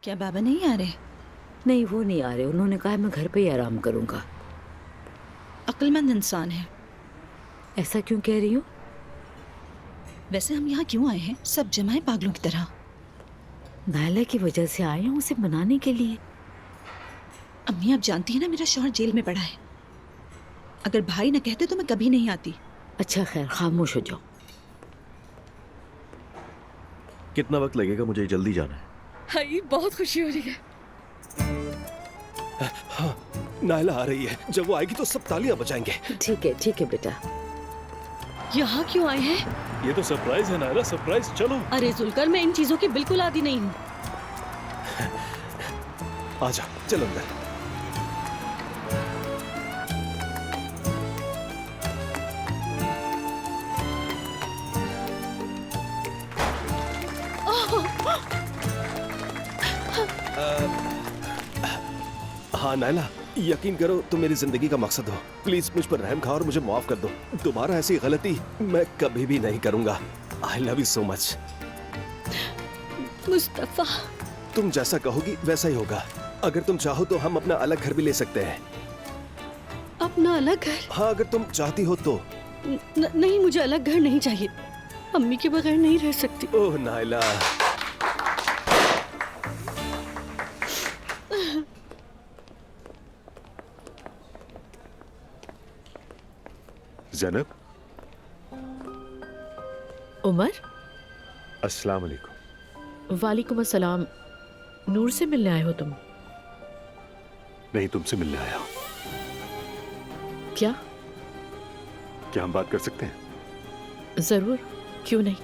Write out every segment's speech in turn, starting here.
क्या बाबा नहीं आ रहे? नहीं, वो नहीं आ रहे। उन्होंने कहा मैं घर पे ही आराम करूंगा। अक्लमंद इंसान है। ऐसा क्यों कह रही हो? वैसे हम यहाँ क्यों आए हैं? सब जमा है पागलों की तरह। नायला की वजह से आए हैं, उसे मनाने के लिए। अम्मी आप जानती हैं ना मेरा शौहर जेल में पड़ा है। अगर भाई न कहते तो मैं कभी नहीं आती। अच्छा खैर, खामोश हो जाओ। कितना वक्त लगेगा? मुझे जल्दी जाना है। हाय, बहुत खुशी हो रही है। हाँ, नायला आ रही है। जब वो आएगी तो सब तालियां बजाएंगे। ठीक है बेटा। यहाँ क्यों आए हैं? ये तो सरप्राइज है नायला, सरप्राइज। चलो अरे जुलकर, मैं इन चीजों की बिल्कुल आदी नहीं हूँ। आजा, चल अंदर। हाँ नायला, यकीन करो तुम मेरी जिंदगी का मकसद हो। प्लीज मुझ पर रहम खाओ और मुझे माफ कर दो। दोबारा ऐसी गलती मैं कभी भी नहीं करूंगा। I love you so much. Mustafa, तुम जैसा कहोगी वैसा ही होगा। अगर तुम चाहो तो हम अपना अलग घर भी ले सकते हैं। अपना अलग घर? हाँ, अगर तुम चाहती हो तो। नहीं, मुझे अलग घर नहीं चाहिए। अम्मी के बगैर नहीं रह सकती। ओह नायला। ज़ैनब। उमर। अस्सलाम वालेकुम। वालेकुम अस्सलाम। नूर से मिलने आए हो तुम? नहीं, तुमसे मिलने आया हूं। क्या क्या हम बात कर सकते हैं? जरूर, क्यों नहीं।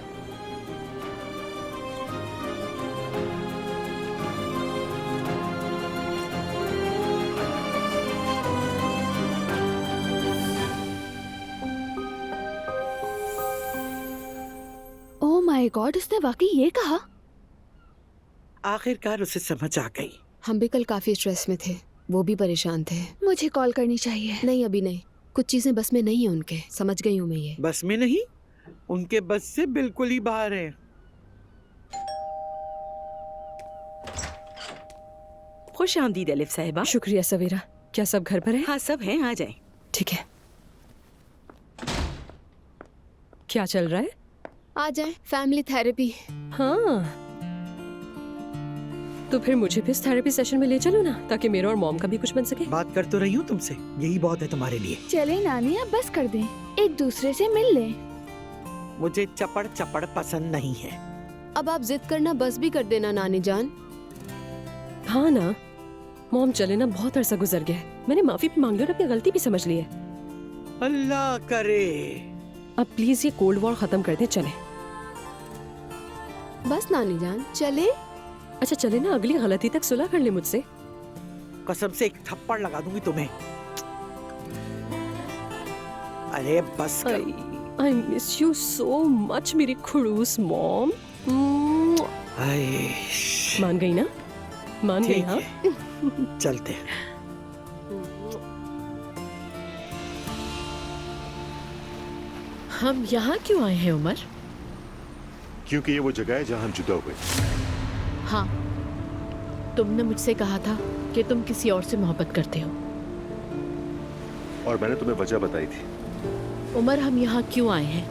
ओह माय गॉड, उसने वाकई ये कहा? आखिरकार उसे समझ आ गई। हम भी कल काफी स्ट्रेस में थे, वो भी परेशान थे। मुझे कॉल करनी चाहिए। नहीं, अभी नहीं। कुछ चीजें बस में नहीं है उनके, समझ गई हूँ मैं ये। बस में नहीं, उनके बस से बिल्कुल ही बाहर है। खुश आमदीद अलिफ साहिबा। शुक्रिया सवेरा। क्या सब घर पर है? हाँ सब हैं, आ जाएं। ठीक है। क्या चल रहा है? आ जाए, फैमिली थेरेपी। हाँ, तो फिर मुझे भी इस थेरेपी सेशन में ले चलो ना, ताकि मेरा और मॉम का भी कुछ बन सके। बात कर तो रही हूँ तुमसे, यही बहुत है तुम्हारे लिए। चले नानी, अब बस कर दें, एक दूसरे से मिल लें। मुझे चपड़ चपड़ पसंद नहीं है। अब आप जिद करना बस भी कर देना नानी जान। हाँ ना मॉम, चले ना, बहुत अरसा गुजर गया है। मैंने माफी भी मांग ली और अपनी गलती भी समझ ली है। अल्लाह करे। अब प्लीज ये कोल्ड वॉर खत्म कर दे, चले। बस नानी जान, चले। अच्छा चले ना, अगली गलती तक सुलह कर ले मुझसे। कसम से एक थप्पड़ लगा दूंगी तुम्हें। अरे बस कर। I miss you so much मेरी खुड़ूस मॉम। मान गई ना? मान गई? हाँ चलते हैं। हम यहाँ क्यों आए हैं उमर? क्योंकि ये वो जगह है जहां हम जुदा हुए। हाँ, तुमने मुझसे कहा था कि तुम किसी और से मोहब्बत करते हो। और मैंने तुम्हें वजह बताई थी। उमर, हम यहाँ क्यों आए हैं?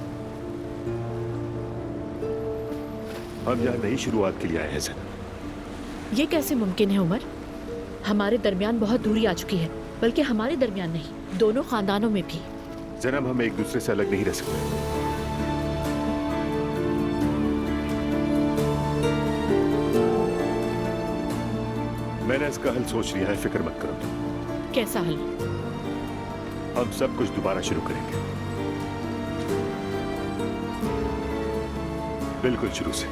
हम यहाँ नई शुरुआत के लिए आए हैं ज़ैनब। ये कैसे मुमकिन है उमर? हमारे दरमियान बहुत दूरी आ चुकी है, बल्कि हमारे दरमियान नहीं, दोनों खानदानों में भी। ज़ैनब, हम एक दूसरे से अलग नहीं रह सकते। मैंने इसका हल सोच लिया है, फिक्र मत करो तुम। कैसा हल? हम सब कुछ दोबारा शुरू करेंगे, बिल्कुल शुरू से।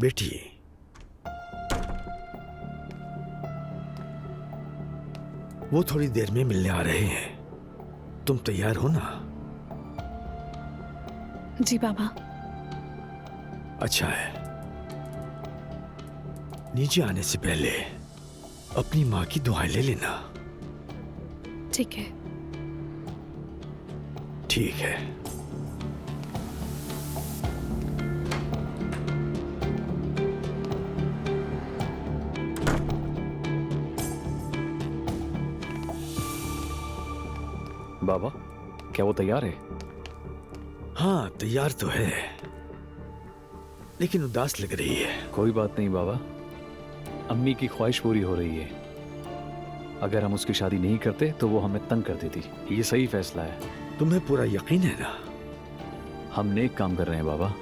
बेटी, वो थोड़ी देर में मिलने आ रहे हैं। तुम तैयार हो ना? जी बाबा। अच्छा है। नीचे आने से पहले अपनी माँ की दुआएं ले लेना। ठीक है। ठीक है। बाबा, क्या वो तैयार है? हाँ, तैयार तो है, लेकिन उदास लग रही है। कोई बात नहीं बाबा, अम्मी की ख्वाहिश पूरी हो रही है। अगर हम उसकी शादी नहीं करते तो वो हमें तंग कर देती। ये सही फैसला है। तुम्हें पूरा यकीन है ना? हम नेक काम कर रहे हैं बाबा।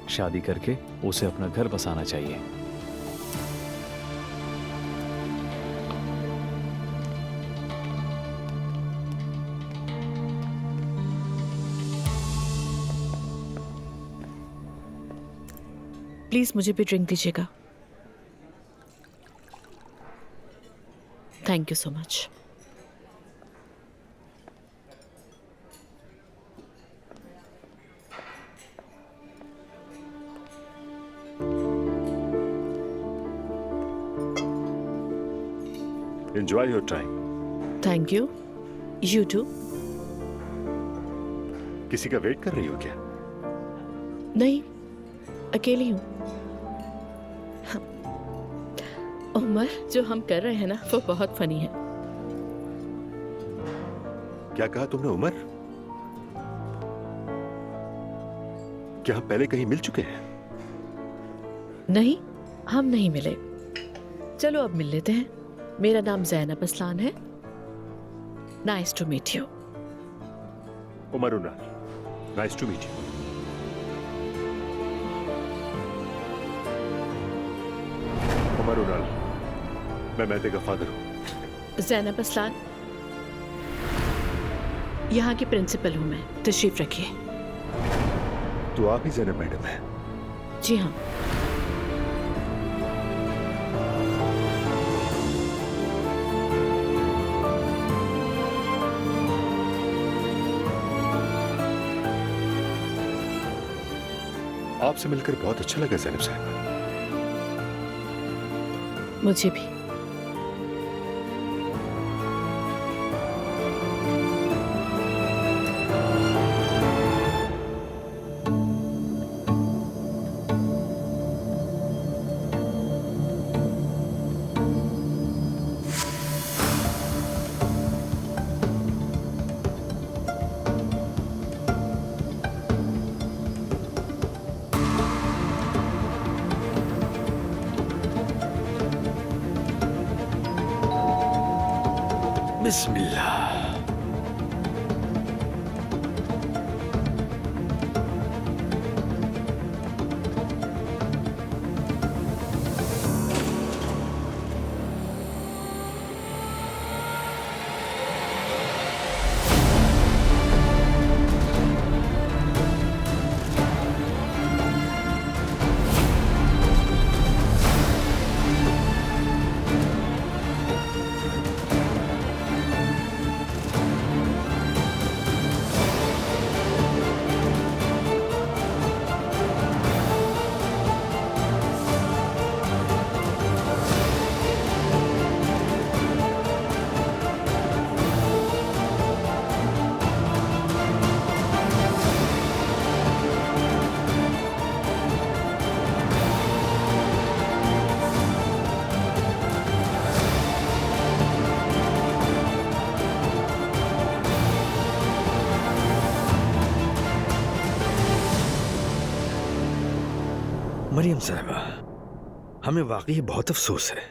शादी करके उसे अपना घर बसाना चाहिए। प्लीज मुझे भी ड्रिंक दीजिएगा। Thank you so much. Enjoy your time. Thank you. You too. किसी का वेट कर रही हो क्या? नहीं, अकेली हूँ। उमर, जो हम कर रहे हैं ना वो बहुत फनी है। क्या कहा तुमने उमर? क्या हम पहले कहीं मिल चुके हैं? नहीं, हम नहीं मिले। चलो अब मिल लेते हैं। मेरा नाम ज़ैनब असलान है। Nice to meet you. Umar Unar, nice to meet you. Umar Unar, मैं मेहदी का फादर हूँ। ज़ैनब असलान, यहाँ की प्रिंसिपल हूँ मैं। तशरीफ रखिए। तो आप ही ज़ैनब मैडम हैं? जी हाँ। आपसे मिलकर बहुत अच्छा लगा ज़ैनब साहब। मुझे भी। बिस्मिल्लाह। मरियम साहिबा, हमें वाकई बहुत अफसोस है।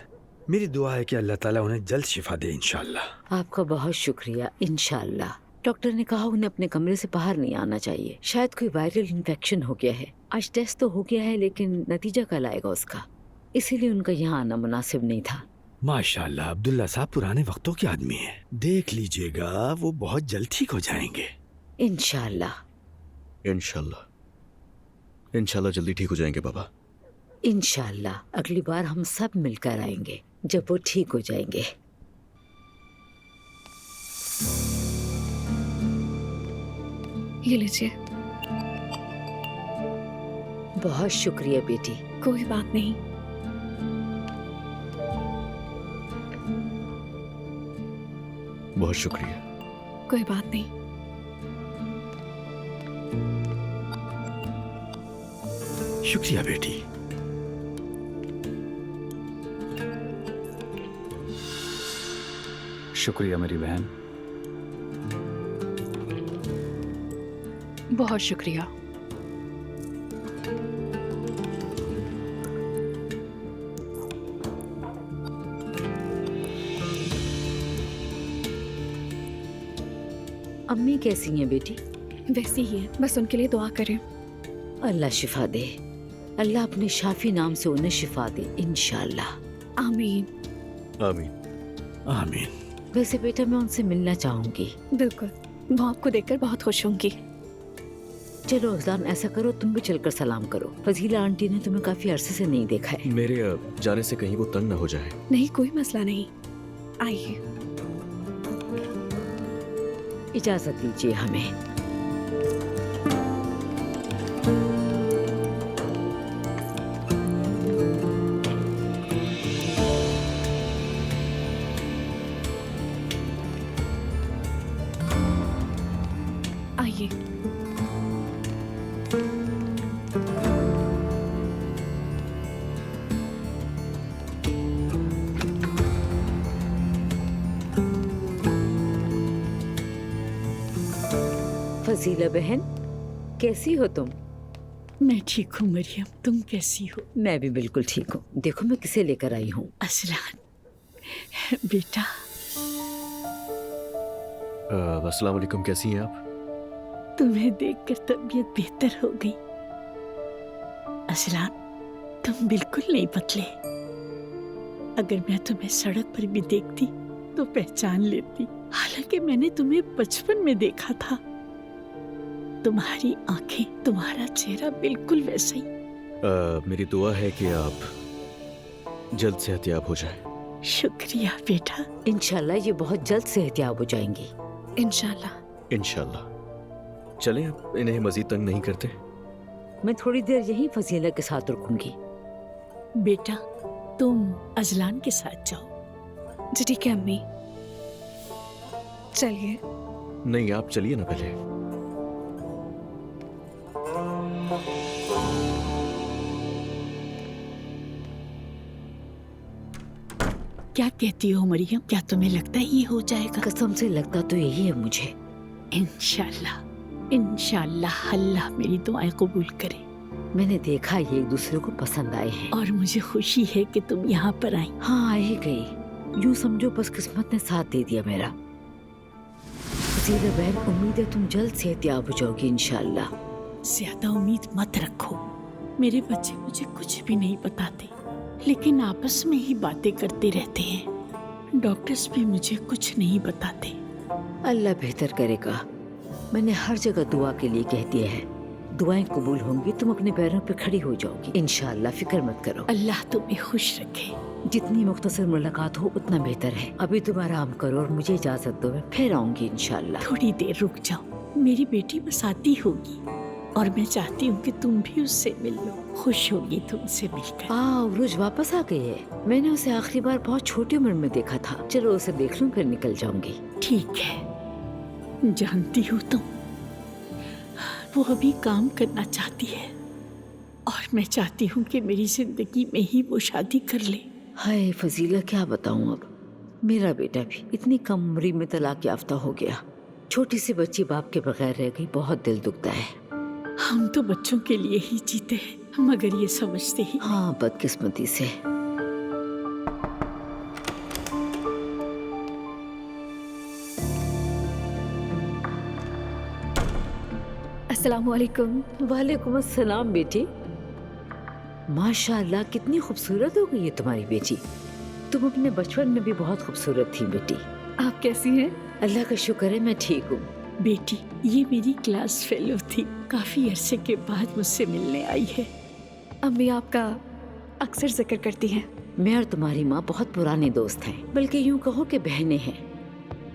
मेरी दुआ है कि अल्लाह ताला उन्हें जल्द शिफा दे इंशाअल्लाह। आपका बहुत शुक्रिया। इंशाअल्लाह। डॉक्टर ने कहा उन्हें अपने कमरे से बाहर नहीं आना चाहिए। शायद कोई वायरल इन्फेक्शन हो गया है। आज टेस्ट तो हो गया है, लेकिन नतीजा कल आएगा उसका। इसीलिए उनका यहाँ आना मुनासिब नहीं था। माशाअल्लाह, अब्दुल्ला साहब पुराने वक्तों के आदमी हैं। देख लीजिएगा, वो बहुत जल्द ठीक हो जाएंगे इंशाअल्लाह। इंशाल्लाह, इंशाल्लाह जल्दी ठीक हो जाएंगे बाबा। इंशाअल्लाह अगली बार हम सब मिलकर आएंगे जब वो ठीक हो जाएंगे। ये लीजिए। बहुत शुक्रिया बेटी। कोई बात नहीं। बहुत शुक्रिया। कोई बात नहीं। शुक्रिया बेटी। शुक्रिया मेरी बहन। बहुत शुक्रिया। अम्मी कैसी हैं बेटी? वैसे ही है, बस उनके लिए दुआ करें। अल्लाह शिफा दे। अल्लाह अपने शाफी नाम से उन्हें शिफा दे इंशाल्लाह। आमीन। आमीन। आमीन। वैसे बेटा मैं उनसे मिलना चाहूंगी। बिल्कुल, वो आपको देखकर बहुत खुश होंगी। चलो अज़लान ऐसा करो, तुम भी चलकर सलाम करो। फजीला आंटी ने तुम्हें काफी अरसे से नहीं देखा है। मेरे जाने से कहीं वो तंग न हो जाए। नहीं, कोई मसला नहीं। आइए। इजाजत दीजिए हमें। आइए। फजीला बहन कैसी हो तुम? मैं ठीक हूँ मरियम, तुम कैसी हो? मैं भी बिल्कुल ठीक हूँ। देखो मैं किसे लेकर आई हूँ। असलान बेटा। अस्सलाम वालेकुम, कैसी हैं आप? तुम्हें देखकर तबीयत बेहतर हो गई। असलान तुम बिल्कुल नहीं पतले। अगर मैं तुम्हें सड़क पर भी देखती तो पहचान लेती। हालांकि मैंने तुम्हें बचपन में देखा था। तुम्हारी आंखें, तुम्हारा चेहरा बिल्कुल वैसा ही। मेरी दुआ है कि आप जल्द सेहतयाब हो जाएं। शुक्रिया बेटा। इंशाल्लाह ये बहुत जल्द सेहतयाब हो जाएंगी। इंशाल्लाह। इंशाल्लाह। चलें अब इन्हें मजीद तंग नहीं करते। मैं थोड़ी देर यहीं फजीला के साथ रुकूंगी। बेटा तुम अजलान के साथ जाओ। जी ठीक है अम्मी। चलिए। नहीं, आप चलिए ना पहले। क्या कहती हो मरियम? क्या तुम्हें लगता है ये हो जाएगा? कसम से लगता तो यही है मुझे। इंशाल्लाह, इंशाल्लाह अल्लाह मेरी दुआएं कबूल करे। मैंने देखा ये एक दूसरे को पसंद आए हैं। और मुझे खुशी है कि तुम यहाँ पर आई। हाँ, आ ही गई। यूँ समझो बस किस्मत ने साथ दे दिया मेरा। फजीला बहन, उम्मीद है तुम जल्द सेहतयाब हो जाओगी इंशाल्लाह। ज्यादा उम्मीद मत रखो। मेरे बच्चे मुझे कुछ भी नहीं बताते, लेकिन आपस में ही बातें करते रहते हैं। डॉक्टर्स भी मुझे कुछ नहीं बताते। अल्लाह बेहतर करेगा। मैंने हर जगह दुआ के लिए कह दिया है। दुआएं कबूल होंगी, तुम अपने पैरों पे खड़ी हो जाओगी इंशाल्लाह। फिक्र मत करो। अल्लाह तुम्हें खुश रखे। जितनी मुख्तसर मुलाकात हो उतना बेहतर है। अभी तुम आराम करो और मुझे इजाजत दो, मैं फिर आऊंगी इंशाल्लाह। थोड़ी देर रुक जाओ। मेरी बेटी बस आती होगी और मैं चाहती हूँ कि तुम भी उससे मिल लो। खुश होगी तुमसे मिलकर। उरुज वापस आ गई है। मैंने उसे आखिरी बार बहुत छोटी उम्र में देखा था। चलो उसे देख लूं फिर निकल जाऊंगी। ठीक है। जानती हो तुम, वो अभी काम करना चाहती है और मैं चाहती हूँ कि मेरी जिंदगी में ही वो शादी कर ले। हाय फजीला, क्या बताऊं अब। मेरा बेटा भी इतनी कम उम्र में तलाक याफ्ता हो गया। छोटी सी बच्ची बाप के बगैर रह गई। बहुत दिल दुखता है। हम तो बच्चों के लिए ही जीते हैं, मगर ये समझते ही। हाँ, बदकिस्मती से। अस्सलामुअलैकुम। वालेकुम अस्सलाम बेटी। माशाअल्लाह, कितनी खूबसूरत हो गई है तुम्हारी बेटी। तुम अपने बचपन में भी बहुत खूबसूरत थी बेटी। आप कैसी हैं? अल्लाह का शुक्र है मैं ठीक हूँ। बेटी ये मेरी क्लास फेलो थी, काफी अरसे के बाद मुझसे मिलने आई है। अम्मी आपका अक्सर जिक्र करती हैं। मैं और तुम्हारी माँ बहुत पुराने दोस्त हैं, बल्कि यूँ कहो कि बहनें हैं।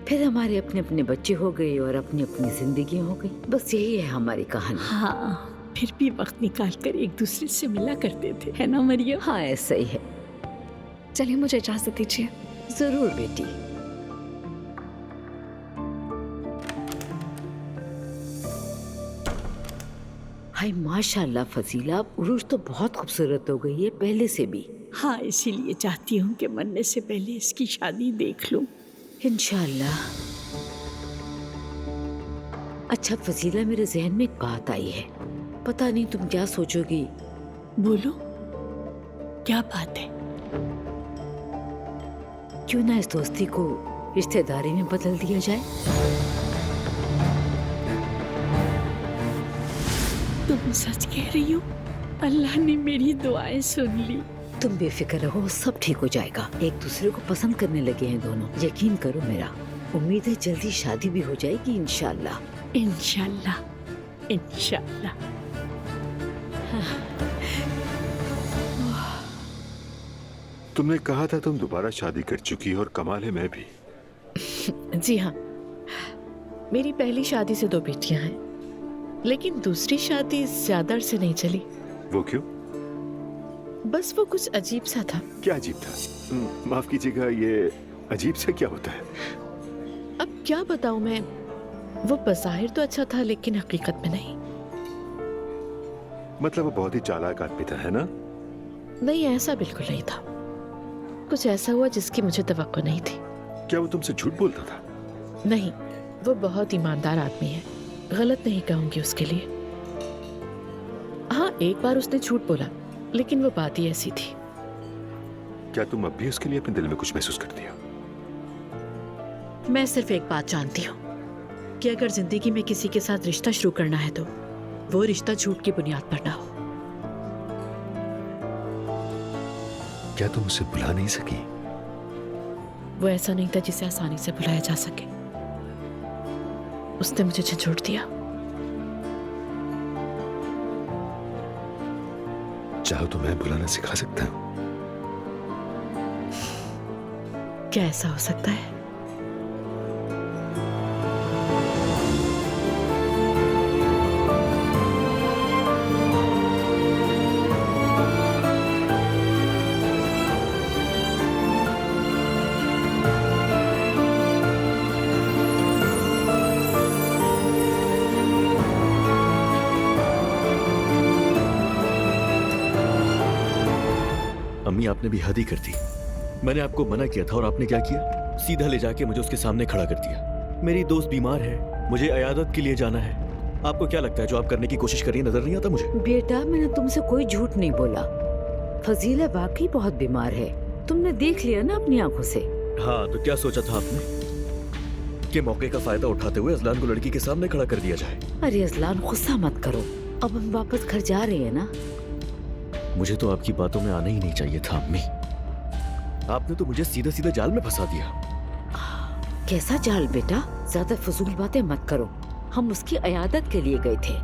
फिर हमारे अपने अपने बच्चे हो गए और अपनी अपनी जिंदगी हो गई। बस यही है हमारी कहानी। हाँ, फिर भी वक्त निकाल कर एक दूसरे से मिला करते थे, है ना मरियम? हाँ ऐसा ही है। चलिए मुझे इजाजत दीजिए। जरूर बेटी। हाय माशाल्लाह फजीला, उर्स तो बहुत खूबसूरत हो गई है पहले से भी। हाँ, इसीलिए चाहती हूँ कि मरने से पहले इसकी शादी देख लूं। इंशाल्लाह। अच्छा फजीला, मेरे जहन में एक बात आई है, पता नहीं तुम क्या सोचोगी। बोलो, क्या बात है? क्यों ना इस दोस्ती को रिश्तेदारी में बदल दिया जाए? तुम सच कह रही हो? अल्लाह ने मेरी दुआएं सुन ली। तुम बेफिक्र रहो, सब ठीक हो जाएगा। एक दूसरे को पसंद करने लगे हैं दोनों, यकीन करो मेरा। उम्मीद है जल्दी शादी भी हो जाएगी इंशाल्लाह। इंशाल्लाह, इंशाल्लाह। तुमने कहा था तुम दोबारा शादी कर चुकी हो, और कमाल है मैं भी। जी हाँ, मेरी पहली शादी से 2 बेटियां हैं, लेकिन दूसरी शादी ज्यादा अरसे नहीं चली। वो क्यों? बस वो कुछ अजीब सा था। क्या अजीब था? माफ कीजिएगा, ये अजीब सा क्या होता है? अब क्या बताऊं मैं, वो बज़ाहिर तो अच्छा था लेकिन हकीकत में नहीं। मतलब वो बहुत ही चालाक आदमी था, है ना? नहीं, ऐसा बिल्कुल नहीं था। कुछ ऐसा हुआ जिसकी मुझे तवक्को नहीं थी। क्या वो तुमसे झूठ बोलता था? नहीं, वो बहुत ईमानदार आदमी है, गलत नहीं कहूंगी उसके लिए। हाँ, एक बार उसने झूठ बोला, लेकिन वो बात ही ऐसी थी। क्या तुम अब भी उसके लिए अपने दिल में कुछ महसूस करती हो? मैं सिर्फ एक बात जानती हूँ कि अगर जिंदगी में किसी के साथ रिश्ता शुरू करना है तो वो रिश्ता झूठ की बुनियाद पर ना हो। क्या तुम उसे भुला नहीं सकी? वो ऐसा नहीं था जिसे आसानी से भुलाया जा सके। उसने मुझे झंझोड़ दिया। चाहो तो मैं भुलाना सिखा सकता हूँ। क्या ऐसा हो सकता है? अम्मी, आपने भी हद ही कर दी। मैंने आपको मना किया था और आपने क्या किया? सीधा ले जाके मुझे उसके सामने खड़ा कर दिया। मेरी दोस्त बीमार है, मुझे अयादत के लिए जाना है। आपको क्या लगता है जो आप करने की कोशिश कर रही है नजर नहीं आता मुझे? बेटा, मैंने तुमसे कोई झूठ नहीं बोला। फजीला वाकई बहुत बीमार है, तुमने देख लिया ना अपनी आंखों से। हाँ, तो क्या सोचा था आपने कि मौके का फायदा उठाते हुए अजलान को लड़की के सामने खड़ा कर दिया जाए? अरे अजलान, गुस्सा मत करो, अब हम वापस घर जा रहे हैं ना। मुझे तो आपकी बातों में आना ही नहीं चाहिए था अम्मी। आपने तो मुझे सीधा सीधा जाल में फंसा दिया। कैसा जाल बेटा? ज्यादा फजूल बातें मत करो। हम उसकी अयादत के लिए गए थे,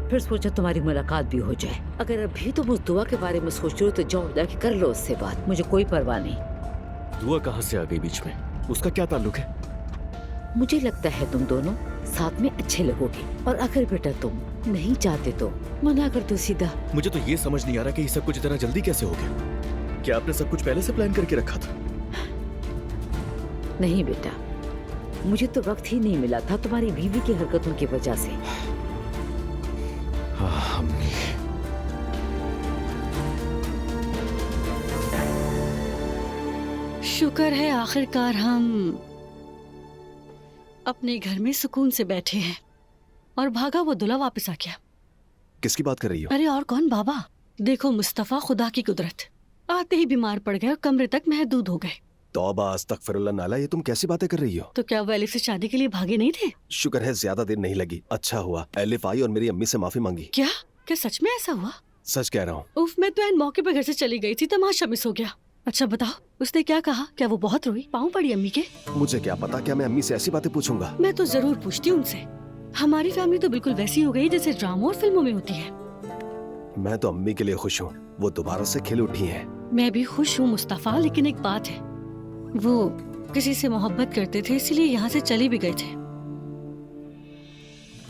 फिर सोचा तुम्हारी मुलाकात भी हो जाए। अगर अभी तुम उस दुआ के बारे में सोच रहे हो तो जाओ जाके कर लो उससे बात, मुझे कोई परवाह नहीं। दुआ कहाँ से आ गई बीच में? उसका क्या ताल्लुक है? मुझे लगता है तुम दोनों साथ में अच्छे लगोगे, और अगर बेटा तुम नहीं चाहते तो मना कर दो सीधा। मुझे तो ये समझ नहीं आ रहा कि ये सब कुछ इतना जल्दी कैसे हो गया। क्या आपने सब कुछ पहले से प्लान करके रखा था? नहीं बेटा, मुझे तो वक्त ही नहीं मिला था तुम्हारी बीवी की हरकतों की वजह से। हाँ अम्मी। शुक्र है आखिरकार हम अपने घर में सुकून से बैठे हैं। और भागा वो दूल्हा वापस आ गया। किसकी बात कर रही हो? अरे और कौन बाबा, देखो मुस्तफा, खुदा की कुदरत, आते ही बीमार पड़ गए और कमरे तक महदूद हो गए। तौबा अस्तगफिरुल्लाह नाला, ये तुम कैसी बातें कर रही हो? तो क्या वो एलिफ से शादी के लिए भागे नहीं थे? शुक्र है ज्यादा देर नहीं लगी। अच्छा हुआ एलिफ आई और मेरी अम्मी से माफी मांगी। क्या क्या सच में ऐसा हुआ? सच कह रहा हूँ। उफ, मैं तो एन मौके पर घर से चली गई थी, तमाशा मिस हो गया। अच्छा बताओ, उसने क्या कहा? क्या वो बहुत रोई, पाँव पड़ी अम्मी के? मुझे क्या पता, क्या मैं अम्मी से ऐसी बातें पूछूंगा? मैं तो जरूर पूछती हूँ उनसे। हमारी फैमिली तो बिल्कुल वैसी हो गई जैसे ड्रामों और फिल्मों में होती है। मैं तो अम्मी के लिए खुश हूँ, वो दोबारा से खिल उठी हैं। मैं भी खुश हूँ मुस्तफा, लेकिन एक बात है, वो किसी से मोहब्बत करते थे इसलिए यहाँ से चले भी गए थे।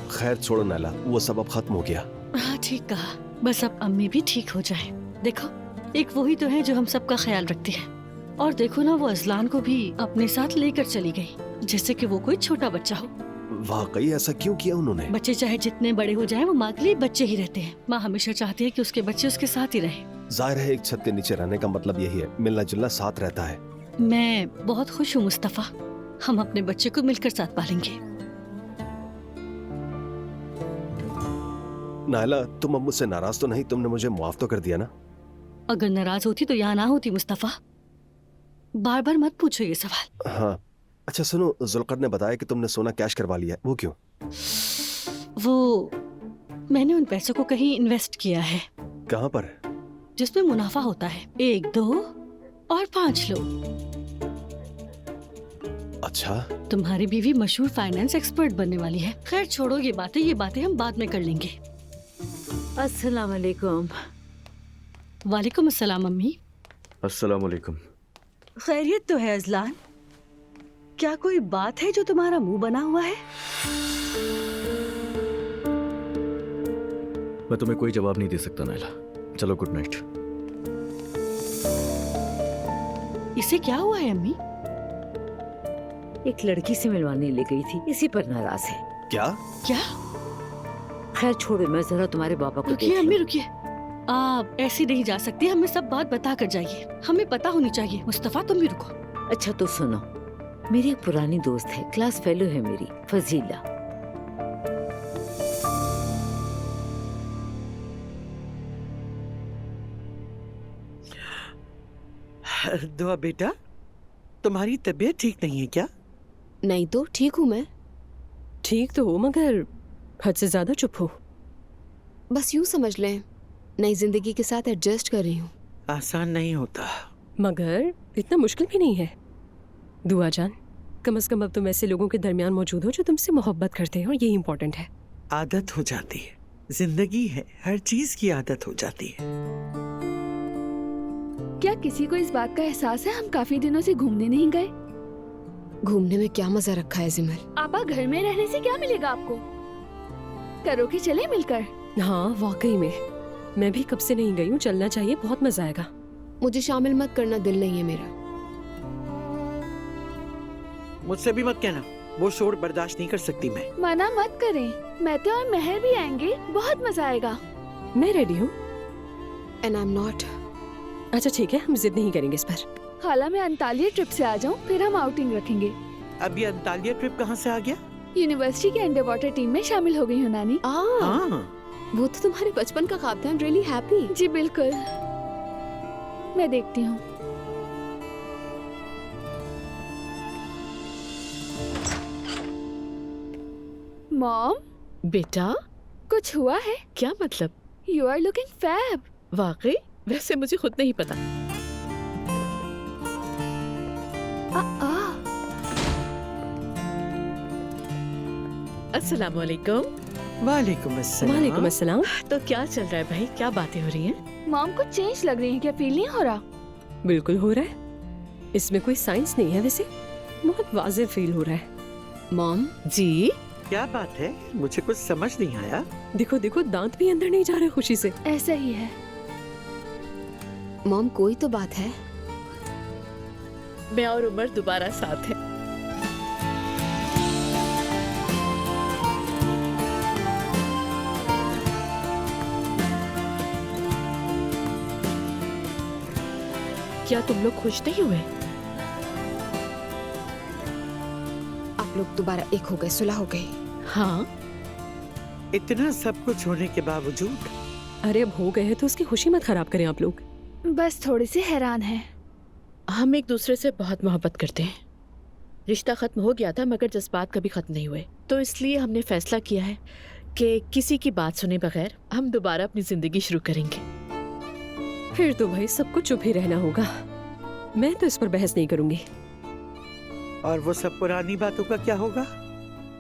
खैर छोड़ो नाला, वो सब अब खत्म हो गया। हाँ ठीक कहा, बस अब अम्मी भी ठीक हो जाए। देखो, एक वही तो है जो हम सबका ख्याल रखती है। और देखो ना, वो अजलान को भी अपने साथ लेकर चली गई, जैसे कि वो कोई छोटा बच्चा हो। वाकई ऐसा क्यों किया उन्होंने? बच्चे चाहे जितने बड़े हो जाएं, वो माँ के लिए बच्चे ही रहते हैं। माँ हमेशा चाहती है कि उसके बच्चे उसके साथ ही रहें। जाहिर है एक छत के नीचे रहने का मतलब यही है, मिलना जुलना साथ रहता है। मैं बहुत खुश हूँ मुस्तफा, हम अपने बच्चे को मिलकर साथ पालेंगे। नायला, तुम अब मुझसे नाराज तो नहीं? तुमने मुझे माफ तो कर दिया ना? अगर नाराज होती तो यहाँ ना होती मुस्तफा। बार बार मत पूछो ये सवाल। हाँ, अच्छा सुनो, जुल्कर ने बताया कि तुमने सोना कैश करवा लिया है, वो क्यों? वो मैंने उन पैसों को कहीं इन्वेस्ट किया है। कहाँ पर? जिसमें मुनाफा होता है, 1, 2 और 5 लोग। अच्छा, तुम्हारी बीवी मशहूर फाइनेंस एक्सपर्ट बनने वाली है। खैर छोड़ो ये बातें हम बाद में कर लेंगे। अस्सलाम वालेकुम। वालेकुम अस्सलाम अम्मी। अस्सलाम वालेकुम। खैरियत तो है अजलान? क्या कोई बात है जो तुम्हारा मुंह बना हुआ है? मैं तुम्हें कोई जवाब नहीं दे सकता नायला। चलो गुड नाइट। इसे क्या हुआ है अम्मी? एक लड़की से मिलवाने ले गई थी, इसी पर नाराज है। क्या? क्या? खैर छोड़ो, मैं जरा तुम्हारे पापा को रुकिए देख अम्मी लूं। रुकिए, आप ऐसी नहीं जा सकती। हमें सब बात बता कर जाइए, हमें पता होनी चाहिए। मुस्तफा तुम भी रुको। अच्छा तो सुनो, मेरी एक पुरानी दोस्त है, क्लास फेलो है मेरी, फजीला। दुआ बेटा, तुम्हारी तबीयत ठीक नहीं है क्या? नहीं तो ठीक हूँ मैं। ठीक तो हो, मगर हद से ज्यादा चुप हो। बस यूँ समझ लें, नई जिंदगी के साथ एडजस्ट कर रही हूँ। आसान नहीं होता। मगर इतना मुश्किल भी नहीं है। दुआ जान, कम से कम अब तुम ऐसे लोगों के दरमियान मौजूद हो जो तुमसे मोहब्बत करते हैं, और यही इम्पोर्टेंट है। आदत हो जाती है, जिंदगी है, हर चीज की आदत हो जाती है। क्या किसी को इस बात का एहसास है हम काफी दिनों से घूमने नहीं गए? घूमने में क्या मजा रखा है जिमर? आपा, घर में रहने से क्या मिलेगा आपको? करो कि चले मिलकर। हाँ वाकई में, मैं भी कब से नहीं गई हूँ, चलना चाहिए, बहुत मजा आएगा। मुझे शामिल मत करना, दिल नहीं है मेरा। मुझसे भी मत कहना, वो शोर बर्दाश्त नहीं कर सकती मैं। मना मत करें, मैं और महर भी आएंगे, बहुत मजा आएगा। मैं रेडी हूँ। And I am not. अच्छा ठीक है, हम जिद नहीं करेंगे इस पर। खाला, मैं अंतालिया ट्रिप से आ जाऊँ, फिर हम आउटिंग रखेंगे। अभी अंतालिया ट्रिप कहाँ से आ गया? यूनिवर्सिटी के अंडर वाटर टीम में शामिल हो गई हूँ नानी। हाँ, वो तो तुम्हारे बचपन का ख्वाब था। I am really happy. जी बिल्कुल, मैं देखती हूँ। मॉम, बेटा कुछ हुआ है? क्या मतलब? You are looking fab. वाकई? वैसे मुझे खुद नहीं पता। अस्सलाम वालेकुम। वालेकुम अस्सलाम। वालेकुम अस्सलाम। तो क्या चल रहा है भाई, क्या बातें हो रही हैं? मॉम कुछ चेंज लग रही है, क्या फील नहीं हो रहा? बिल्कुल हो रहा है, इसमें कोई साइंस नहीं है। वैसे बहुत वाज़ेह फील हो रहा है। मॉम जी क्या बात है? मुझे कुछ समझ नहीं आया। देखो देखो, दांत भी अंदर नहीं जा रहे खुशी से। ऐसा ही है। मॉम, कोई तो बात है। मैं और उमर दोबारा साथ हैं। क्या तुम लोग खुश नहीं हुए? आप लोग दोबारा एक हो गए, सुलह हो गई। हाँ, इतना सब कुछ होने के बावजूद? अरे अब हो गए हैं तो उसकी खुशी मत खराब करें आप लोग। बस थोड़ी सी हैरान है। हम एक दूसरे से बहुत मोहब्बत करते हैं। रिश्ता खत्म हो गया था मगर जज्बात कभी खत्म नहीं हुए, तो इसलिए हमने फैसला किया है कि किसी की बात सुने बगैर हम दोबारा अपनी जिंदगी शुरू करेंगे। फिर तो भाई सबको चुप ही रहना होगा। मैं तो इस पर बहस नहीं करूंगी। और वो सब पुरानी बातों का क्या होगा?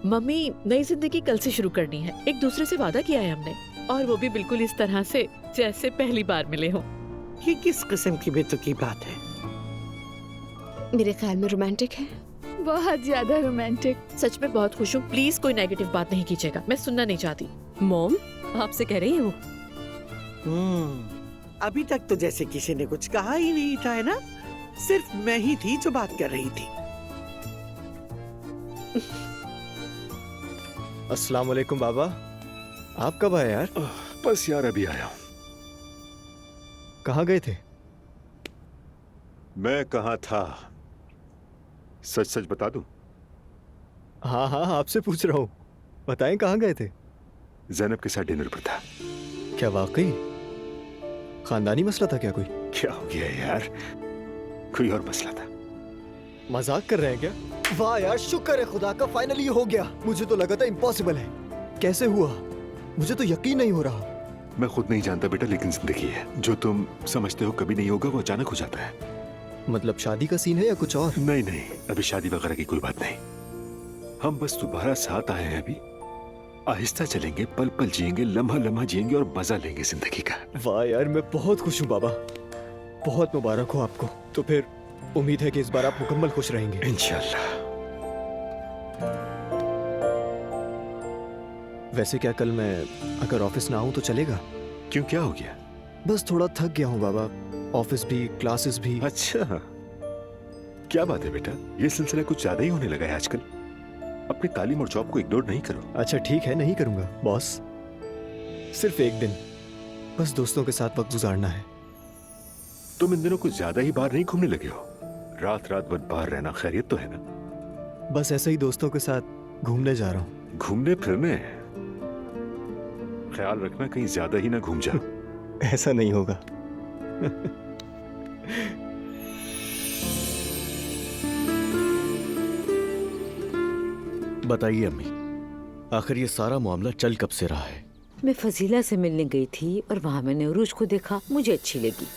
मम्मी, नई जिंदगी कल से शुरू करनी है। एक दूसरे से वादा किया है हमने, और वो भी बिल्कुल इस तरह से जैसे पहली बार मिले हों। ये किस किस्म की बेतुकी बात है? मेरे ख्याल में रोमांटिक है। बहुत ज्यादा रोमांटिक। सच में बहुत खुश हूँ। प्लीज कोई नेगेटिव बात नहीं कीजिएगा, मैं सुनना नहीं चाहती। मॉम, आपसे कह रही है वो। अभी तक तो जैसे किसी ने कुछ कहा ही नहीं था, है ना? सिर्फ मैं ही थी जो बात कर रही थी। अस्सलाम वालेकुम बाबा। आप कब आए यार? बस यार अभी आया हूं। कहाँ गए थे? मैं कहाँ था सच सच बता दूं? हाँ हाँ आपसे पूछ रहा हूँ, बताएं कहाँ गए थे? ज़ैनब के साथ डिनर पर था। क्या वाकई? खानदानी मसला था क्या कोई? क्या हो गया यार, कोई और मसला था। मजाक कर रहे हैं क्या? वाह यार, शुक्र है खुदा का, फाइनली हो गया। मुझे तो लगा था इम्पॉसिबल है। कैसे हुआ? मुझे तो यकीन नहीं हो रहा। मैं खुद नहीं जानता बेटा, लेकिन जिंदगी है, जो तुम समझते हो कभी नहीं होगा वो अचानक हो जाता है। मतलब शादी का सीन है या कुछ और? नहीं नहीं, अभी शादी वगैरह की कोई बात नहीं। हम बस दोबारा साथ आए हैं अभी। आहिस्ता चलेंगे, पल पल जिएंगे, लम्हा लम्हा जिएंगे और मजा लेंगे जिंदगी का। वाह यार, मैं बहुत खुश हूँ बाबा, बहुत मुबारक हो आपको। तो फिर उम्मीद है कि इस बार आप मुकम्मल खुश रहेंगे। इंशाल्लाह। वैसे क्या कल मैं अगर ऑफिस ना आऊँ तो चलेगा? क्यों, क्या हो गया? बस थोड़ा थक गया हूँ बाबा, ऑफिस भी क्लासेस भी। अच्छा, क्या बात है बेटा, ये सिलसिला कुछ ज्यादा ही होने लगा है आजकल। अपनी तालीम और जॉब को इग्नोर नहीं करो। अच्छा ठीक है, नहीं करूंगा बॉस। सिर्फ एक दिन, बस दोस्तों के साथ वक्त गुजारना है। तुम इन दिनों कुछ ज्यादा ही बाहर नहीं घूमने लगे हो? रात रात भर बाहर रहना खैरियत तो है ना? बस ऐसे ही दोस्तों के साथ घूमने जा रहा हूँ। घूमने फिरने? ख्याल रखना कहीं ज्यादा ही ना घूम जाओ। ऐसा नहीं होगा। बताइए अम्मी, आखिर ये सारा मामला चल कब से रहा है? मैं फजीला से मिलने गई थी और वहाँ मैंने उरूज को देखा, मुझे अच्छी लगी।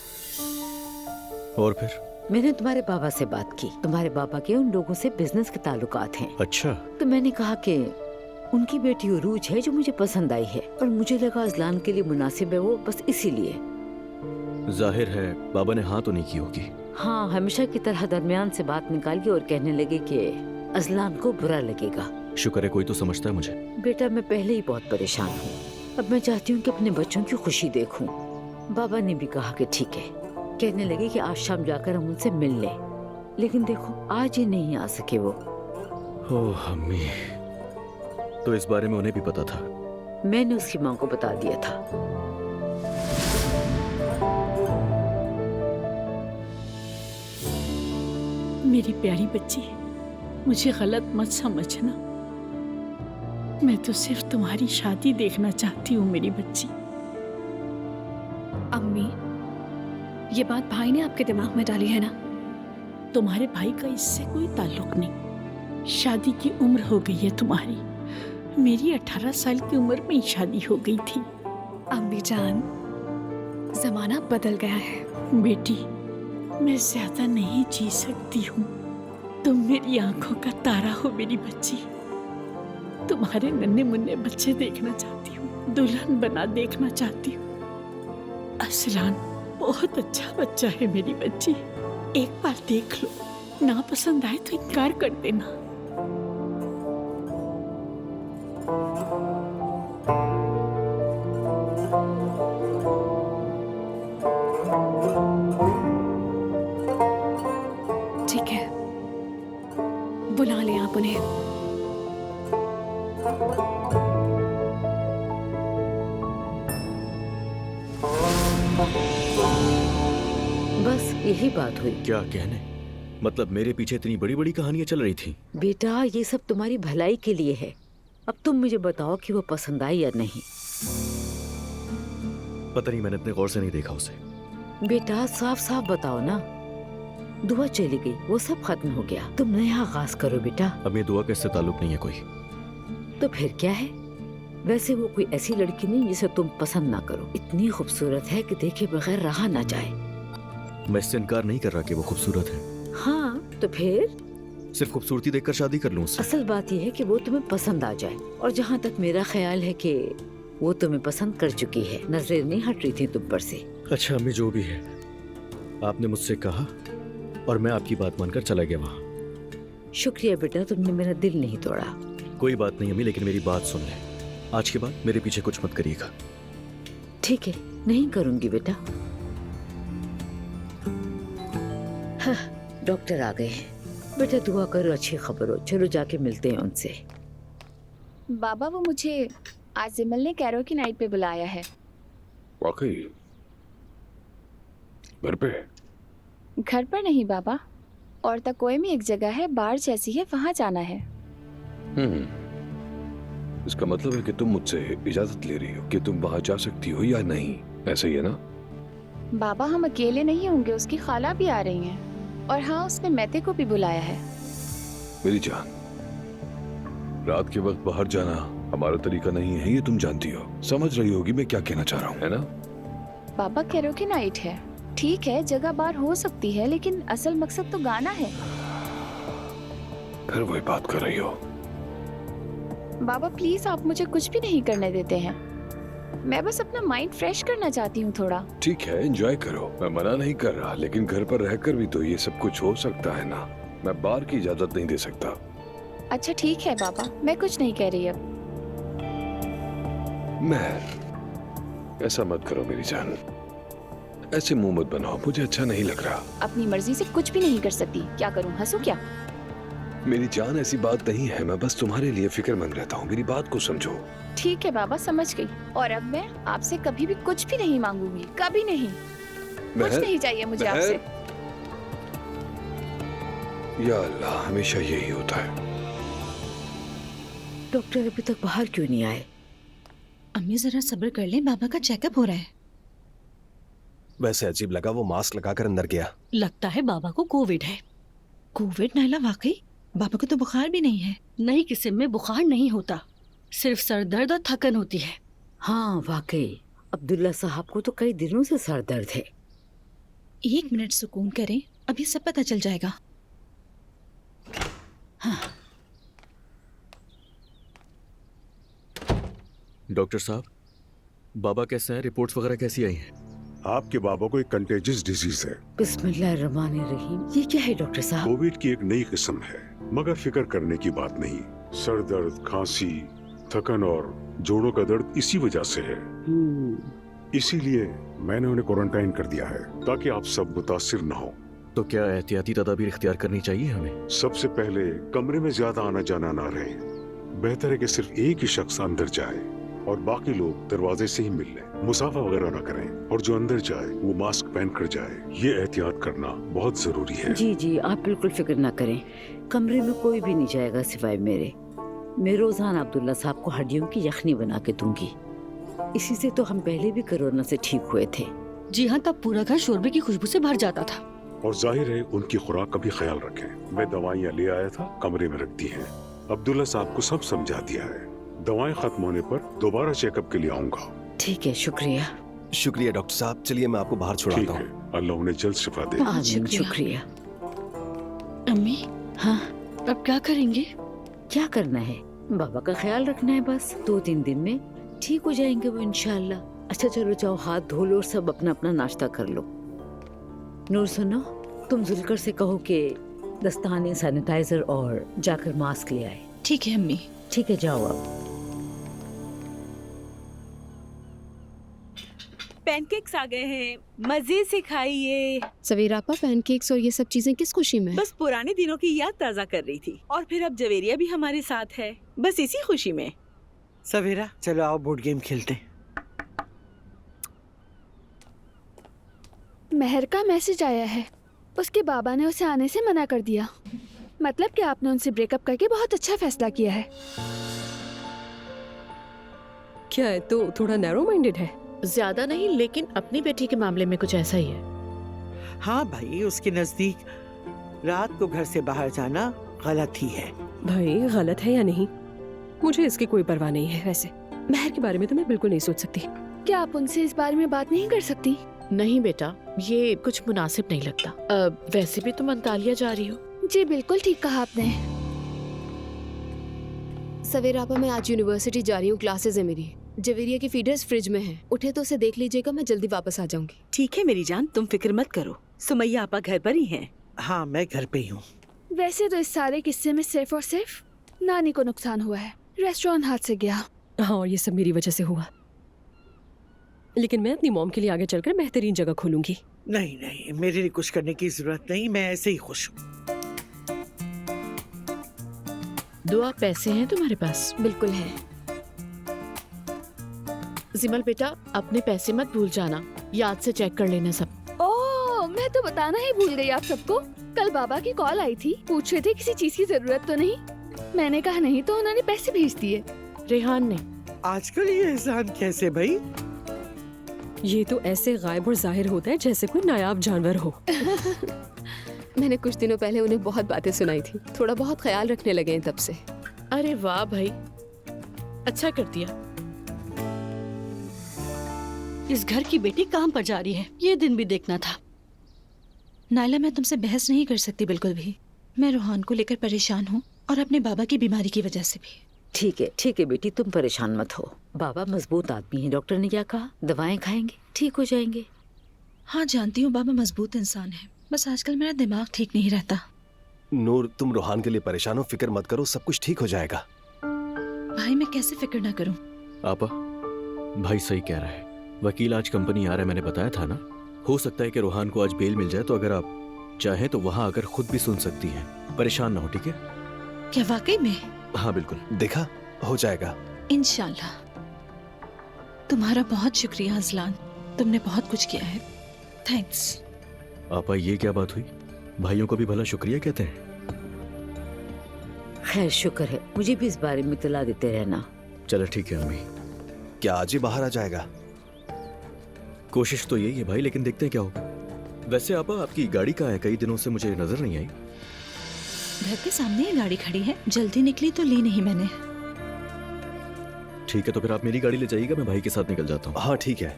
और फिर? मैंने तुम्हारे बाबा से बात की। तुम्हारे बाबा के उन लोगों से बिजनेस के ताल्लुकात हैं। अच्छा। तो मैंने कहा कि उनकी बेटी उरूज है जो मुझे पसंद आई है और मुझे लगा अजलान के लिए मुनासिब है वो, बस इसीलिए। जाहिर है बाबा ने हाँ तो नहीं की होगी। हाँ, हमेशा की तरह दरमियान से बात निकाली और कहने लगे कि अजलान को बुरा लगेगा। शुक्र है कोई तो समझता है मुझे। बेटा मैं पहले ही बहुत परेशान हूँ, अब मैं चाहती हूँ कि अपने बच्चों की खुशी देखूं। बाबा ने भी कहा कि ठीक है। कहने लगे कि आज शाम जाकर हम उनसे मिल लें, लेकिन देखो आज ही नहीं आ सके वो। ओह अम्मी, तो इस बारे में उन्हें भी पता था? मैंने उसकी माँ को बता दिया था। मेरी प्यारी बच्ची, मुझे गलत मत समझना। मैं तो सिर्फ तुम्हारी शादी देखना चाहती हूँ मेरी बच्ची। अम्मी, ये बात भाई ने आपके दिमाग में डाली है ना? तुम्हारे भाई का इससे कोई ताल्लुक नहीं। शादी की उम्र हो गई है तुम्हारी, मेरी 18 साल की उम्र में ही शादी हो गई थी। अम्मी जान, जमाना बदल गया है। बेटी, मैं ज्यादा नहीं जी सकती हूँ। तुम मेरी आंखों का तारा हो मेरी बच्ची। तुम्हारे नन्हे मुन्ने बच्चे देखना चाहती हूँ, दुल्हन बना देखना चाहती हूँ। असलान बहुत अच्छा बच्चा है मेरी बच्ची, एक बार देख लो, ना पसंद आए तो इनकार कर देना। ठीक है, बुला लें आप उन्हें। बस यही बात हुई। क्या कहने? मतलब मेरे पीछे इतनी बड़ी बड़ी कहानियां चल रही थी? बेटा ये सब तुम्हारी भलाई के लिए है। अब तुम मुझे बताओ कि वो पसंद आई या नहीं। पता नहीं, मैंने इतने गौर से नहीं देखा उसे। बेटा साफ साफ बताओ ना। दुआ चली गई, वो सब खत्म हो गया, तुम नया आगाज करो बेटा। अब ये दुआ का इससे ताल्लुक नहीं है कोई। तो फिर क्या है? वैसे वो कोई ऐसी लड़की नहीं जिसे तुम पसंद ना करो। इतनी खूबसूरत है कि देखे बगैर रहा ना जाए। मैं इससे इनकार नहीं कर रहा कि वो खूबसूरत है। हाँ तो फिर? सिर्फ खूबसूरती देखकर शादी कर लूं उससे? असल बात यह है कि वो तुम्हें पसंद आ जाए, और जहाँ तक मेरा ख्याल है कि वो तुम्हें पसंद कर चुकी है। नजरें नहीं हट रही थी तुम पर से। अच्छा अम्मी, जो भी है, आपने मुझसे कहा और मैं आपकी बात मानकर चला गया वहाँ। शुक्रिया बेटा, तुमने मेरा दिल नहीं तोड़ा। कोई बात नहीं अम्मी, लेकिन मेरी बात सुन ले। आज के बाद मेरे पीछे कुछ मत करिएगा। ठीक है, नहीं करूंगी बेटा। हाँ, डॉक्टर आ गए हैं। बेटा दुआ करो अच्छी खबर हो। चलो जाके मिलते हैं उनसे। बाबा वो मुझे आज जिमल ने कैरो की नाइट पे बुलाया है। वाकई? घर पे? घर पर नहीं बाबा, और तकोए में एक जगह है, बार जैसी है, वहाँ जाना है। इसका मतलब है कि तुम मुझसे इजाजत ले रही हो कि तुम वहां जा सकती हो या नहीं, ऐसा ही है ना? बाबा हम अकेले नहीं होंगे, उसकी खाला भी आ रही हैं। और हाँ, उसने मैते को भी बुलाया है। मेरी जान, रात के वक्त बाहर जाना हमारा तरीका नहीं है, ये तुम जानती हो। समझ रही होगी मैं क्या कहना चाह रहा हूँ, है ना? बाबा कैरो की नाइट है, ठीक है जगह बार हो सकती है, लेकिन असल मकसद तो गाना है। फिर वही बात कर रही हो। बाबा प्लीज, आप मुझे कुछ भी नहीं करने देते हैं। मैं बस अपना माइंड फ्रेश करना चाहती हूँ थोड़ा। ठीक है, एंजॉय करो, मैं मना नहीं कर रहा, लेकिन घर पर रहकर भी तो ये सब कुछ हो सकता है ना। मैं बाहर की इजाजत नहीं दे सकता। अच्छा ठीक है बाबा, मैं कुछ नहीं कह रही अब। महर, ऐसा मत करो मेरी जान, ऐसे मुंह मत बनाओ, मुझे अच्छा नहीं लग रहा। अपनी मर्जी से कुछ भी नहीं कर सकती, क्या करूँ, हंसू क्या? मेरी जान ऐसी बात नहीं है, मैं बस तुम्हारे लिए फिक्रमंद रहता हूँ, मेरी बात को समझो। ठीक है बाबा, समझ गई। और अब मैं आपसे कभी भी कुछ भी नहीं मांगूंगी, कभी नहीं। कुछ नहीं चाहिए मुझे आपसे। या अल्लाह, हमेशा यही होता है। डॉक्टर अभी तक बाहर क्यों नहीं आए? अम्मी जरा सब्र कर लें, बाबा का चेकअप हो रहा है। वैसे अजीब लगा, वो मास्क लगाकर अंदर गया। लगता है बाबा को कोविड है। कोविड? नायला वाकई? बाबा को तो बुखार भी नहीं है। नई किस्म में बुखार नहीं होता, सिर्फ सर दर्द और थकन होती है। हाँ वाकई, अब्दुल्ला साहब को तो कई दिनों से सर दर्द है। 1 मिनट सुकून करें, अभी सब पता चल जाएगा। हाँ। डॉक्टर साहब, बाबा कैसे हैं? रिपोर्ट्स वगैरह कैसी आई हैं? आपके बाबा को एक कंटेजियस डिजीज है। बिस्मिल्लाहिर्रहमानिर्रहीम। ये क्या है डॉक्टर साहब? कोविड की एक नई किस्म है, मगर फिक्र करने की बात नहीं। सर दर्द, खांसी, थकन और जोड़ों का दर्द इसी वजह से है। इसीलिए मैंने उन्हें क्वारंटाइन कर दिया है, ताकि आप सब मुतासिर न हो। तो क्या एहतियाती तदाबीर इख्तियार करनी चाहिए हमें? सबसे पहले कमरे में ज्यादा आना जाना ना रहे। बेहतर है कि सिर्फ एक ही शख्स अंदर जाए और बाकी लोग दरवाजे से ही मिल लें। मुसाफा वगैरह ना करें, और जो अंदर जाए वो मास्क पहन कर जाए। ये एहतियात करना बहुत जरूरी है। जी जी, आप बिल्कुल फिक्र ना करें। कमरे में कोई भी नहीं जाएगा सिवाय मेरे। मैं रोजाना अब्दुल्ला साहब को हड्डियों की यखनी बना के दूंगी। इसी से तो हम पहले भी कोरोना से ठीक हुए थे। जी हाँ, तब पूरा घर शोरबे की खुशबू से भर जाता था। और जाहिर है उनकी खुराक का भी ख्याल रखें। मैं दवाइयाँ ले आया था, कमरे में रख दी हैं। अब्दुल्ला साहब को सब समझा दिया है। दवाएं खत्म होने पर दोबारा चेकअप के लिए आऊंगा। ठीक है, शुक्रिया। शुक्रिया डॉक्टर साहब, चलिए मैं आपको बाहर छुड़ाता हूँ। अल्लाह उन्हें जल्द शिफा दे। आमीन, शुक्रिया। अम्मी, हाँ अब क्या करेंगे? क्या करना है, बाबा का ख्याल रखना है बस। 2-3 दिन में ठीक हो जाएंगे वो इंशाल्लाह। अच्छा चलो जाओ, हाथ धो लो और सब अपना अपना नाश्ता कर लो। नूर सुनो, तुम जुलकर से कहो कि दस्ताने, सैनिटाइजर और जाकर मास्क ले आए। ठीक है अम्मी। ठीक है, जाओ अब। पैनकेक्स आ गए हैं, मजे से खाइए। सवेरा आपा, पैनकेक्स और ये सब चीजें किस खुशी में? बस पुराने दिनों की याद ताज़ा कर रही थी। और फिर अब जवेरिया भी हमारे साथ है, बस इसी खुशी में। सवेरा चलो आओ बोर्ड गेम खेलते हैं। महर का मैसेज आया है, उसके बाबा ने उसे आने से मना कर दिया। मतलब कि आपने उनसे ब्रेकअप करके बहुत अच्छा फैसला किया है। क्या है, तो थोड़ा नैरो माइंडेड है। ज्यादा नहीं, लेकिन अपनी बेटी के मामले में कुछ ऐसा ही है। हाँ भाई, उसके नजदीक रात को घर से बाहर जाना गलत ही है। भाई गलत है या नहीं, मुझे इसकी कोई परवाह नहीं है। वैसे महर के बारे में तो मैं बिल्कुल नहीं सोच सकती। क्या आप उनसे इस बारे में बात नहीं कर सकती? नहीं बेटा, ये कुछ मुनासिब नहीं लगता। वैसे भी तुम अंतालिया जा रही हो। जी बिल्कुल ठीक कहा आपने। सवेरा आपा, मैं आज यूनिवर्सिटी जा रही हूँ, क्लासेस है मेरी। जवेरिया की फीडर्स फ्रिज में हैं। उठे तो उसे देख लीजिएगा, मैं जल्दी वापस आ जाऊंगी। ठीक है मेरी जान, तुम फिक्र मत करो। सुमैया आपा घर पर ही हैं। हाँ, मैं घर पे ही हूँ। वैसे तो इस सारे किस्से में सिर्फ और सिर्फ नानी को नुकसान हुआ है। रेस्टोरेंट हाथ से गया। हाँ, और ये सब मेरी वजह से हुआ। लेकिन मैं अपनी मॉम के लिए आगे चलकर बेहतरीन जगह खोलूंगी। नहीं नहीं, मेरे लिए कुछ करने की जरूरत नहीं, मैं ऐसे ही खुश हूँ। दुआ पैसे हैं तुम्हारे पास? बिल्कुल है। जिमल बेटा, अपने पैसे मत भूल जाना, याद से चेक कर लेना सब। ओह, मैं तो बताना ही भूल गई आप सबको। कल बाबा की कॉल आई थी, पूछ रहे थे किसी चीज की जरूरत तो नहीं। मैंने कहा नहीं तो उन्होंने पैसे भेज दिए। रेहान ने। आजकल ये एहसान कैसे भाई? ये तो ऐसे गायब और जाहिर होता है जैसे कोई नायाब जानवर हो। मैंने कुछ दिनों पहले उन्हें बहुत बातें सुनाई थी, थोड़ा बहुत ख्याल रखने लगे हैं तब से। अरे वाह भाई, अच्छा कर दिया। इस घर की बेटी काम पर जा रही है, ये दिन भी देखना था। नायला, मैं तुमसे बहस नहीं कर सकती बिल्कुल भी। मैं रोहान को लेकर परेशान हूँ और अपने बाबा की बीमारी की वजह से भी। ठीक है बेटी, तुम परेशान मत हो। बाबा मजबूत आदमी है, डॉक्टर ने क्या कहा, दवाएं खाएंगे ठीक हो जाएंगे। हाँ जानती हूँ, बाबा मजबूत इंसान है, बस आजकल मेरा दिमाग ठीक नहीं रहता। नूर, तुम रोहान के लिए परेशान हो, फिक्र मत करो, सब कुछ ठीक हो जाएगा। भाई मैं कैसे फिक्र ना करूँ? आपा, भाई सही कह रहा है। वकील आज कंपनी आ रहा है, मैंने बताया था ना। हो सकता है कि रोहान को आज बेल मिल जाए, तो अगर आप चाहें तो वहाँ आकर खुद भी सुन सकती हैं। परेशान ना हो, ठीक है? क्या वाकई में? हाँ बिल्कुल। देखा, हो जाएगा इंशाल्लाह। तुम्हारा बहुत शुक्रिया अजलान, तुमने बहुत कुछ किया है। थैंक्स। आपा, ये क्या बात हुई? भाइयों को भी भला शुक्रिया कहते हैं? खैर शुक्र है, मुझे भी इस बारे में इत्तला देते रहना। चलो ठीक है अम्मी। क्या आज ही बाहर आ जाएगा? कोशिश तो यही है भाई, लेकिन देखते हैं क्या होगा। वैसे आपा, आपकी गाड़ी कहाँ है? कई दिनों से मुझे नजर नहीं आई। घर के सामने ही गाड़ी खड़ी है, जल्दी निकली तो ली नहीं मैंने। ठीक है, तो फिर आप मेरी गाड़ी ले जाइएगा, मैं भाई के साथ निकल जाता हूँ। हाँ ठीक है।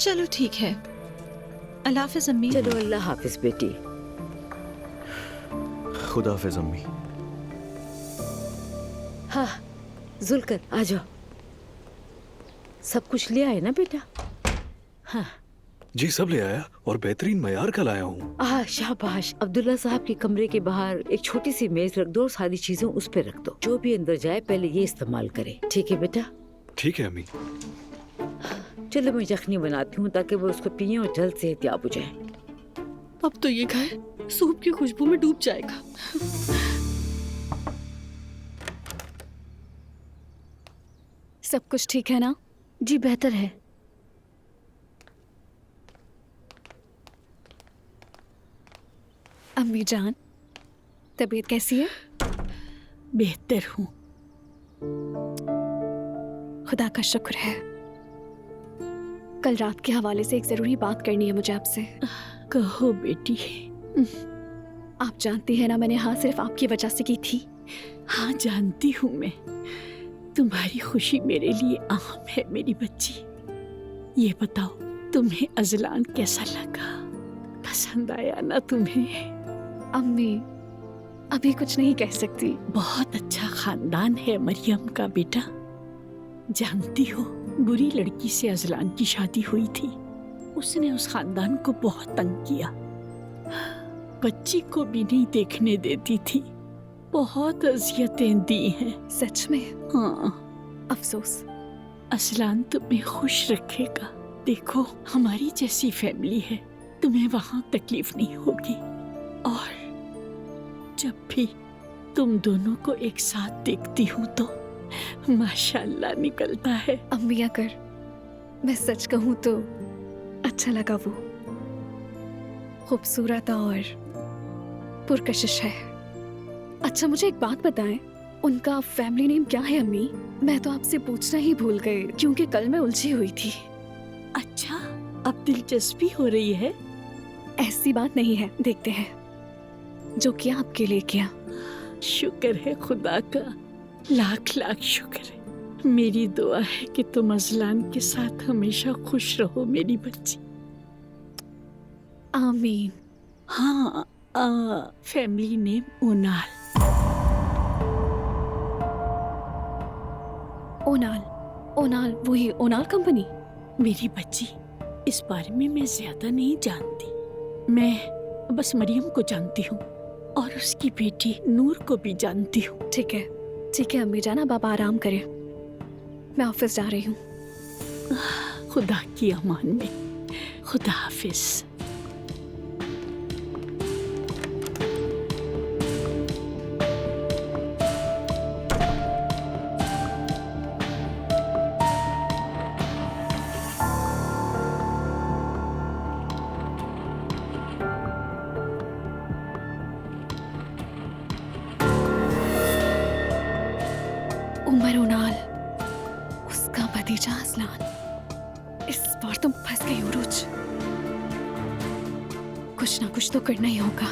चलो ठीक है, अल्लाह हाफिज अम्मी। चलो अल्लाह हाफिज बेटी। खुदा हाफिज अम्मी। हाँ जुलकर आ जाओ, सब कुछ ले आए ना बेटा? हाँ जी सब ले आया, और बेहतरीन मयार का लाया हूँ। शाबाश। अब्दुल्ला साहब के कमरे के बाहर एक छोटी सी मेज रख दो और सारी चीजें उस पे रख दो। जो भी अंदर जाए पहले ये इस्तेमाल करे, ठीक है बेटा? ठीक है अम्मी। चलो मैं यखनी बनाती हूँ ताकि वो उसको पिए और जल्द से एहतियाब हो जाए। अब तो ये घर सूप की खुशबू में डूब जाएगा। सब कुछ ठीक है ना? जी बेहतर है। अम्मी जान, तबीयत कैसी है? बेहतर हूँ, खुदा का शुक्र है। कल रात के हवाले से एक जरूरी बात करनी है मुझे आपसे। कहो बेटी। आप जानती हैं ना, मैंने हाँ सिर्फ आपकी वजह से की थी। हाँ जानती हूँ मैं, तुम्हारी खुशी मेरे लिए अहम है मेरी बच्ची। ये बताओ तुम्हें अजलान कैसा लगा? पसंद आया ना तुम्हें? अम्मी अभी कुछ नहीं कह सकती। बहुत अच्छा खानदान है मरियम का बेटा। जानती हो, बुरी लड़की से अजलान की शादी हुई थी, उसने उस खानदान को बहुत तंग किया, बच्ची को भी नहीं देखने देती थी, बहुत अजियतें दी हैं। सच में? हाँ। अफसोस। अजलान तुम्हें खुश रखेगा। देखो हमारी जैसी फैमिली है, तुम्हें वहाँ तकलीफ नहीं होगी। और जब भी तुम दोनों को एक साथ देखती हूँ तो माशाल्लाह निकलता है। अम्मी अगर मैं सच कहूँ तो अच्छा लगा, वो खूबसूरत और पुरकशिश है। अच्छा मुझे एक बात बताएं, उनका फैमिली नेम क्या है अम्मी? मैं तो आपसे पूछना ही भूल गई क्योंकि कल मैं उलझी हुई थी। अच्छा, अब दिलचस्पी हो रही है? ऐसी बात नहीं है, देखते हैं। जो किया आपके लिए किया। शुक्र है खुदा का, लाख लाख शुक्र है। मेरी दुआ है कि तुम अजलान के साथ हमेशा खुश रहो मेरी बच्ची। आमीन। हाँ, फैमिली नेम ओनाल। ओनाल? ओनाल वही ओनाल कंपनी? मेरी बच्ची, इस बारे में मैं ज्यादा नहीं जानती। मैं बस मरियम को जानती हूँ और उसकी बेटी नूर को भी जानती हूँ। ठीक है, ठीक है अम्मी जान, अब आप आराम करें, मैं ऑफिस जा रही हूँ। खुदा की अमान में। खुदा हाफिज। उमर उनाल, उसका भतीजा असलान। इस बार तुम फंस गई उरूज। कुछ ना कुछ तो करना ही होगा।